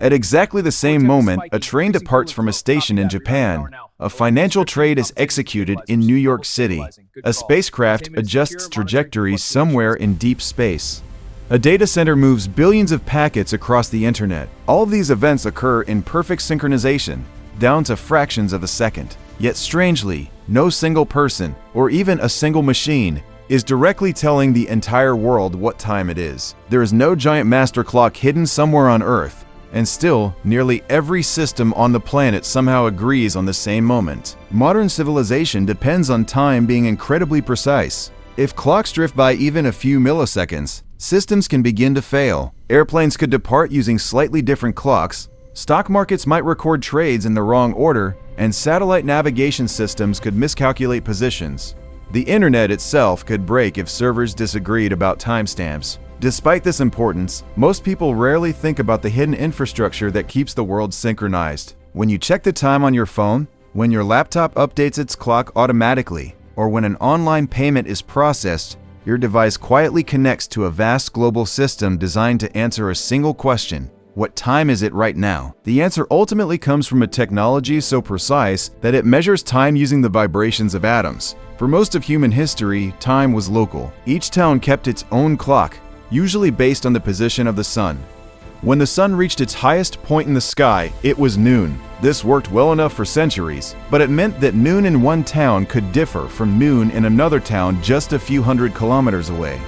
At exactly the same moment, a train departs from a station in Japan. A financial trade is executed in New York City. A spacecraft adjusts trajectories somewhere in deep space. A data center moves billions of packets across the internet. All of these events occur in perfect synchronization, down to fractions of a second. Yet strangely, no single person, or even a single machine, is directly telling the entire world what time it is. There is no giant master clock hidden somewhere on Earth, and still, nearly every system on the planet somehow agrees on the same moment. Modern civilization depends on time being incredibly precise. If clocks drift by even a few milliseconds, systems can begin to fail. Airplanes could depart using slightly different clocks, stock markets might record trades in the wrong order, and satellite navigation systems could miscalculate positions. The internet itself could break if servers disagreed about timestamps. Despite this importance, most people rarely think about the hidden infrastructure that keeps the world synchronized. When you check the time on your phone, when your laptop updates its clock automatically, or when an online payment is processed, your device quietly connects to a vast global system designed to answer a single question: what time is it right now? The answer ultimately comes from a technology so precise that it measures time using the vibrations of atoms. For most of human history, time was local. Each town kept its own clock, usually based on the position of the sun. When the sun reached its highest point in the sky, it was noon. This worked well enough for centuries, but it meant that noon in one town could differ from noon in another town just a few hundred kilometers away.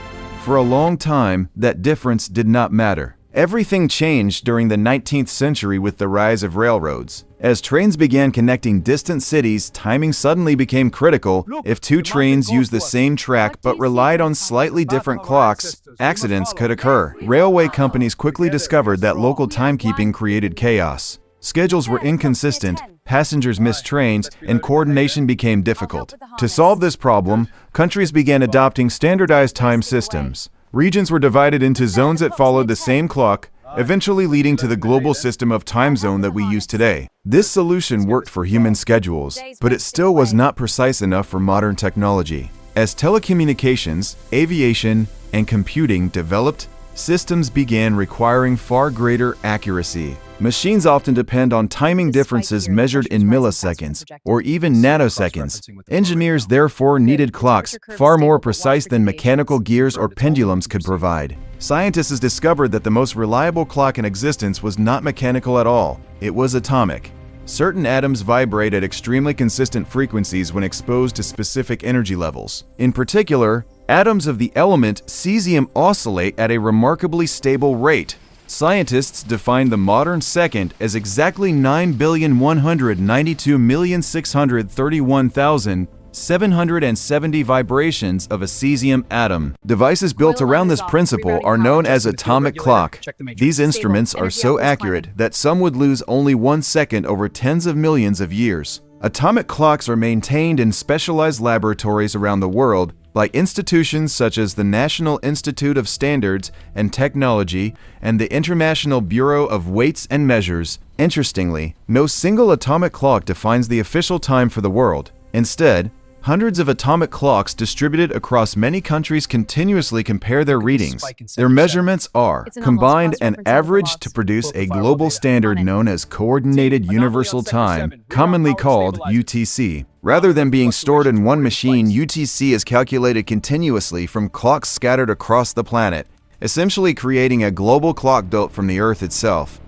For a long time, that difference did not matter. Everything changed during the 19th century with the rise of railroads. As trains began connecting distant cities, timing suddenly became critical. If two trains used the same track but relied on slightly different clocks, accidents could occur. Railway companies quickly discovered that local timekeeping created chaos. Schedules were inconsistent, passengers missed trains, and coordination became difficult. To solve this problem, countries began adopting standardized time systems. Regions were divided into zones that followed the same clock, eventually leading to the global system of time zone that we use today. This solution worked for human schedules, but it still was not precise enough for modern technology. As telecommunications, aviation, and computing developed, systems began requiring far greater accuracy. Machines often depend on timing differences measured in milliseconds or even nanoseconds. Engineers therefore needed clocks far more precise than mechanical gears or pendulums could provide. Scientists discovered that the most reliable clock in existence was not mechanical at all. It was atomic. Certain atoms vibrate at extremely consistent frequencies when exposed to specific energy levels. In particular, atoms of the element cesium oscillate at a remarkably stable rate. Scientists defined the modern second as exactly 9,192,631,770 vibrations of a cesium atom. Devices built around this principle are known as atomic clock. These instruments are so accurate that some would lose only 1 second over tens of millions of years. Atomic clocks are maintained in specialized laboratories around the world by institutions such as the National Institute of Standards and Technology and the International Bureau of Weights and Measures. Interestingly, no single atomic clock defines the official time for the world. Instead, hundreds of atomic clocks distributed across many countries continuously compare their readings. Their measurements are combined and averaged to produce a global standard known as Coordinated Universal Time, commonly called UTC. Rather than being stored in one machine, UTC is calculated continuously from clocks scattered across the planet, essentially creating a global clock built from the Earth itself.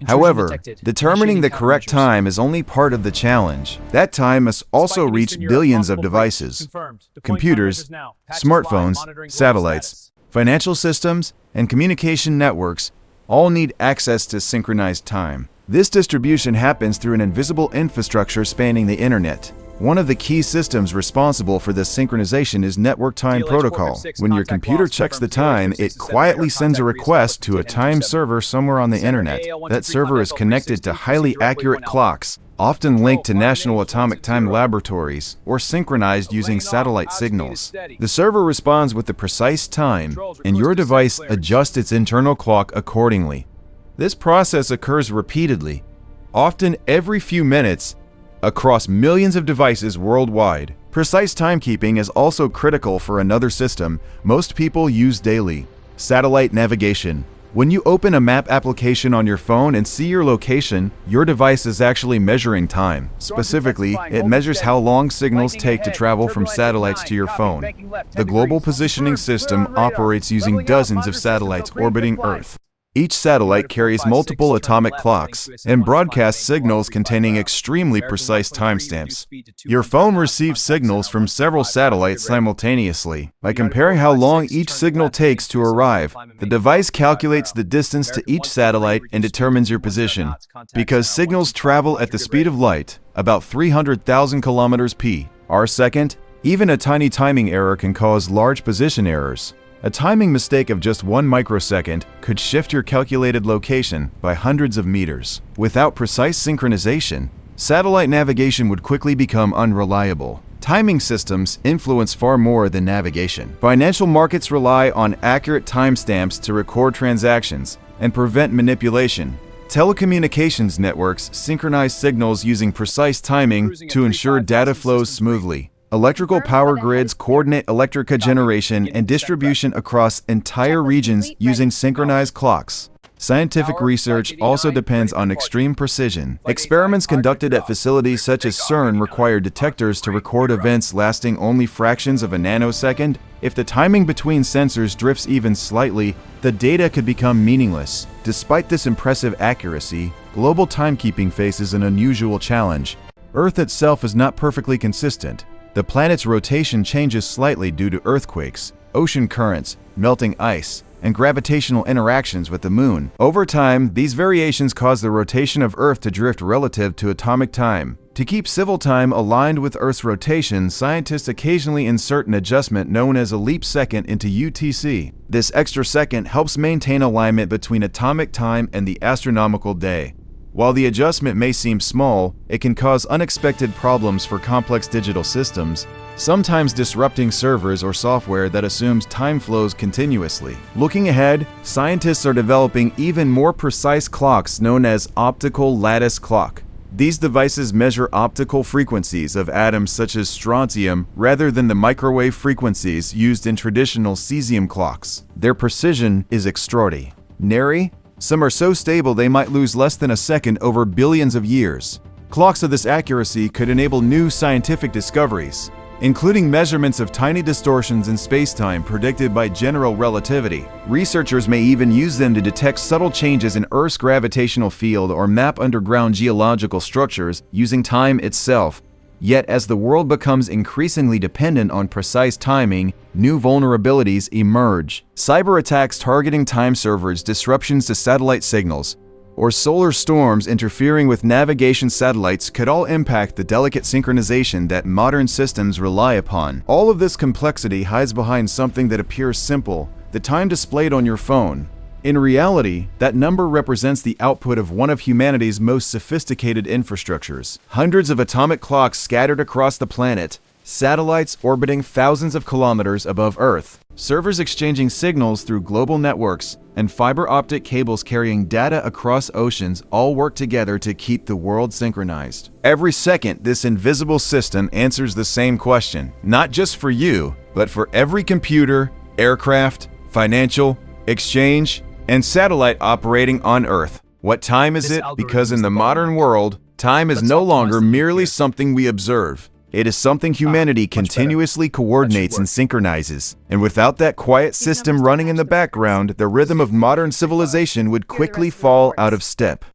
However, determining the correct time is only part of the challenge. That time must also reach billions of devices: computers, smartphones, satellites, financial systems, and communication networks all need access to synchronized time. This distribution happens through an invisible infrastructure spanning the internet. One of the key systems responsible for this synchronization is Network Time Protocol. When your computer checks the time, it quietly sends a request to a time server somewhere on the internet. That server is connected to highly accurate clocks, often linked to National Atomic Time Laboratories, or synchronized using satellite signals. The server responds with the precise time, and your device adjusts its internal clock accordingly. This process occurs repeatedly, often every few minutes, across millions of devices worldwide. Precise timekeeping is also critical for another system most people use daily: satellite navigation. When you open a map application on your phone and see your location, your device is actually measuring time. Specifically, it measures how long signals take to travel from satellites to your phone. The Global Positioning System operates using dozens of satellites orbiting Earth. Each satellite carries multiple atomic clocks and broadcasts signals containing extremely precise timestamps. Your phone receives signals from several satellites simultaneously. By comparing how long each signal takes to arrive, the device calculates the distance to each satellite and determines your position. Because signals travel at the speed of light, about 300,000 kilometers per second, even a tiny timing error can cause large position errors. A timing mistake of just 1 microsecond could shift your calculated location by hundreds of meters. Without precise synchronization, satellite navigation would quickly become unreliable. Timing systems influence far more than navigation. Financial markets rely on accurate timestamps to record transactions and prevent manipulation. Telecommunications networks synchronize signals using precise timing to ensure data flows smoothly. Electrical power grids coordinate electric generation and distribution across entire regions using synchronized clocks. Scientific research also depends on extreme precision. Experiments conducted at facilities such as CERN require detectors to record events lasting only fractions of a nanosecond. If the timing between sensors drifts even slightly, the data could become meaningless. Despite this impressive accuracy, global timekeeping faces an unusual challenge. Earth itself is not perfectly consistent. The planet's rotation changes slightly due to earthquakes, ocean currents, melting ice, and gravitational interactions with the Moon. Over time, these variations cause the rotation of Earth to drift relative to atomic time. To keep civil time aligned with Earth's rotation, scientists occasionally insert an adjustment known as a leap second into UTC. This extra second helps maintain alignment between atomic time and the astronomical day. While the adjustment may seem small, it can cause unexpected problems for complex digital systems, sometimes disrupting servers or software that assumes time flows continuously. Looking ahead, scientists are developing even more precise clocks known as optical lattice clock. These devices measure optical frequencies of atoms such as strontium rather than the microwave frequencies used in traditional cesium clocks. Their precision is extraordinary. Some are so stable they might lose less than a second over billions of years. Clocks of this accuracy could enable new scientific discoveries, including measurements of tiny distortions in spacetime predicted by general relativity. Researchers may even use them to detect subtle changes in Earth's gravitational field or map underground geological structures using time itself. Yet, as the world becomes increasingly dependent on precise timing, new vulnerabilities emerge. Cyber attacks targeting time servers, disruptions to satellite signals, or solar storms interfering with navigation satellites could all impact the delicate synchronization that modern systems rely upon. All of this complexity hides behind something that appears simple: the time displayed on your phone. In reality, that number represents the output of one of humanity's most sophisticated infrastructures. Hundreds of atomic clocks scattered across the planet, satellites orbiting thousands of kilometers above Earth, servers exchanging signals through global networks, and fiber optic cables carrying data across oceans all work together to keep the world synchronized. Every second, this invisible system answers the same question, not just for you, but for every computer, aircraft, financial, exchange, and satellite operating on Earth. What time is it? Because in the modern world, time is no longer merely something we observe. It is something humanity continuously coordinates and synchronizes. And without that quiet system running in the background, the rhythm of modern civilization would quickly fall out of step.